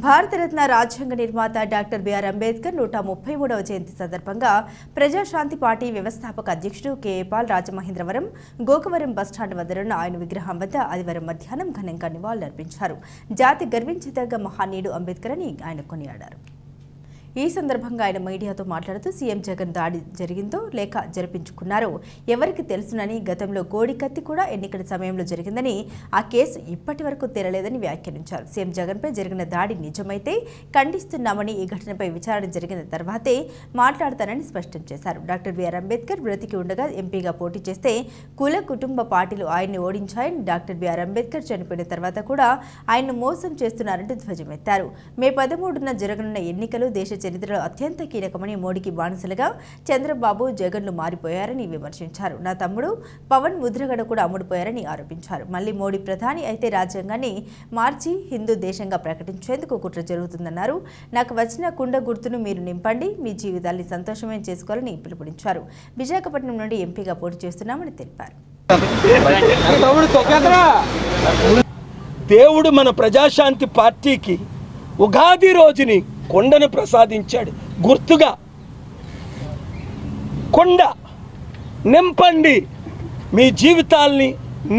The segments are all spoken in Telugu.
భారతరత్న రాజ్యాంగ నిర్మాత డాక్టర్ బిఆర్ అంబేద్కర్ 133వ జయంతి సందర్భంగా ప్రజాశాంతి పార్టీ వ్యవస్థాపక అధ్యక్షుడు కెఏ పాల్ రాజమహేంద్రవరం గోకవరం బస్టాండ్ వద్దనున్న ఆయన విగ్రహం వద్ద ఆదివారం మధ్యాహ్నం ఘనంగా నివాళులర్పించారు. జాతి గర్వించదగ్గ మహానీయుడు అంబేద్కర్ అని ఆయన కొనియాడారు. ఈ సందర్భంగా ఆయన మీడియాతో మాట్లాడుతూ సీఎం జగన్ దాడి జరిగిందో లేక జరిపించుకున్నారో ఎవరికి తెలుసునని, గతంలో కోడి కత్తి కూడా ఎన్నికల సమయంలో జరిగిందని, ఆ కేసు ఇప్పటి వరకు తేలలేదని వ్యాఖ్యానించారు. సీఎం జగన్పై జరిగిన దాడి నిజమైతే ఖండిస్తున్నామని, ఈ ఘటనపై విచారణ జరిగిన తర్వాతే మాట్లాడతానని స్పష్టం చేశారు. డాక్టర్ బిఆర్ అంబేద్కర్ బ్రతికి ఉండగా ఎంపీగా పోటీ చేస్తే కుల కుటుంబ పార్టీలు ఆయన్ని ఓడించాయని, డాక్టర్ బిఆర్ అంబేద్కర్ చనిపోయిన తర్వాత కూడా ఆయన్ను మోసం చేస్తున్నారంటూ ధ్వజమెత్తారు. మే 13న జరగనున్న ఎన్నికలు దేశ చరిత్రలో అత్యంత కీలకమని, మోడీకి బానిసలుగా చంద్రబాబు జగన్లు మారిపోయారని విమర్శించారు. నా తమ్ముడు పవన్ ముద్రగడ కూడా అమ్ముడుపోయారని ఆరోపించారు. మళ్లీ మోడీ ప్రధాని అయితే రాజ్యాంగాన్ని మార్చి హిందూ దేశంగా ప్రకటించేందుకు కుట్ర జరుగుతుందన్నారు. నాకు వచ్చిన కుండ గుర్తును మీరు నింపండి, మీ జీవితాన్ని సంతోషమే చేసుకోవాలని పిలుపునిచ్చారు. విశాఖపట్నం నుండి ఎంపీగా పోటీ చేస్తున్నామని తెలిపారు. దేవుడు మన ప్రజాశాంతి పార్టీకి ఉగాది రోజుని కొండను ప్రసాదించాడు. గుర్తుగా కొండ నింపండి, మీ జీవితాల్ని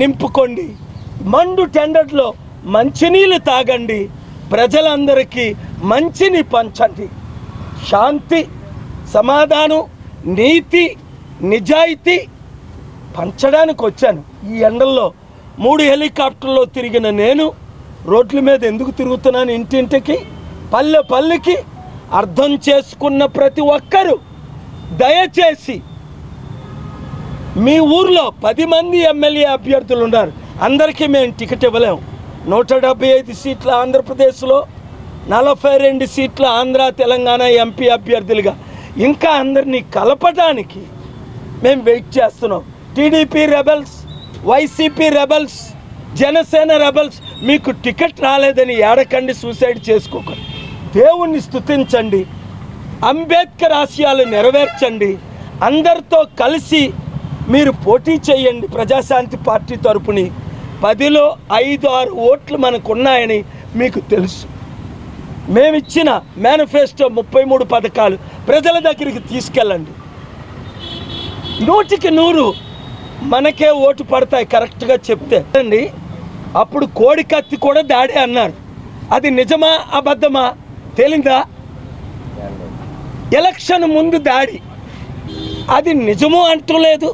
నింపుకోండి, మండు టెండర్లో మంచినీళ్ళు తాగండి, ప్రజలందరికీ మంచిని పంచండి. శాంతి, సమాధానం, నీతి, నిజాయితీ పంచడానికి వచ్చాను. ఈ ఎండల్లో 3 హెలికాప్టర్లో తిరిగిన నేను రోడ్ల మీద ఎందుకు తిరుగుతున్నాను? ఇంటింటికి, పల్లె పల్లెకి అర్థం చేసుకున్న ప్రతి ఒక్కరూ దయచేసి మీ ఊర్లో 10 మంది ఎమ్మెల్యే అభ్యర్థులు ఉన్నారు. అందరికీ మేము టికెట్ ఇవ్వలేము. 175 సీట్ల ఆంధ్రప్రదేశ్లో, 42 సీట్ల ఆంధ్ర తెలంగాణ ఎంపీ అభ్యర్థులుగా ఇంకా అందరినీ కలపడానికి మేము వెయిట్ చేస్తున్నాం. TDP rebels, YCP rebels, Janasena rebels మీకు టికెట్ రాలేదని ఏడకండి, సూసైడ్ చేసుకోకండి. దేవుణ్ణి స్తుతించండి, అంబేద్కర్ ఆశయాలు నెరవేర్చండి, అందరితో కలిసి మీరు పోటీ చేయండి. ప్రజాశాంతి పార్టీ తరపుని 10లో 5-6 ఓట్లు మనకున్నాయని మీకు తెలుసు. మేమిచ్చిన మేనిఫెస్టో 33 పథకాలు ప్రజల దగ్గరికి తీసుకెళ్ళండి. 100కి 100 మనకే ఓటు పడతాయి కరెక్ట్గా చెప్తే అండి. అప్పుడు కోడి కత్తి కూడా దాడి అన్నారు. అది నిజమా అబద్ధమా తేలిందా? ఎలక్షన్ ముందు దాడి, అది నిజము అంటలేదు.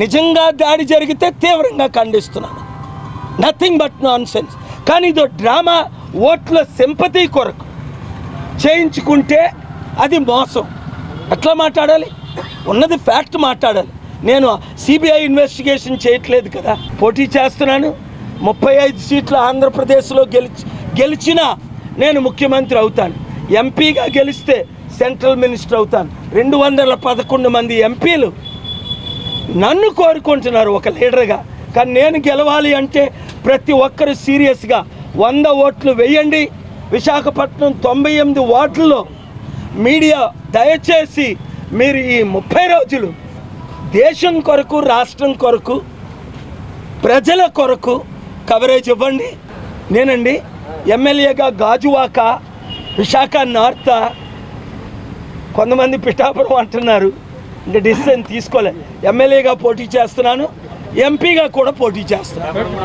నిజంగా దాడి జరిగితే తీవ్రంగా ఖండిస్తున్నాను. Nothing but nonsense. కానీ ఇదో డ్రామా, ఓట్ల సింపతి కొరకు చేయించుకుంటే అది మోసం. ఎట్లా మాట్లాడాలి? ఉన్నది ఫ్యాక్ట్ మాట్లాడాలి. నేను సిబిఐ ఇన్వెస్టిగేషన్ చేయట్లేదు కదా. పోటీ చేస్తున్నాను. 35 సీట్లు ఆంధ్రప్రదేశ్లో గెలిచినా నేను ముఖ్యమంత్రి అవుతాను. ఎంపీగా గెలిస్తే సెంట్రల్ మినిస్టర్ అవుతాను. 211 మంది ఎంపీలు నన్ను కోరుకుంటున్నారు ఒక లీడర్గా. కానీ నేను గెలవాలి అంటే ప్రతి ఒక్కరు సీరియస్గా 100 ఓట్లు వేయండి. విశాఖపట్నం 98 వార్డుల్లో మీడియా దయచేసి మీరు ఈ 30 రోజులు దేశం కొరకు, రాష్ట్రం కొరకు, ప్రజల కొరకు కవరేజ్ ఇవ్వండి. నేనండి ఎమ్మెల్యేగా గాజువాక, విశాఖ నార్త్, కొంతమంది పిఠాపురం అంటున్నారు. అంటే డిసిషన్ తీసుకోలే. ఎమ్మెల్యేగా పోటీ చేస్తున్నాను, ఎంపీగా కూడా పోటీ చేస్తున్నాను.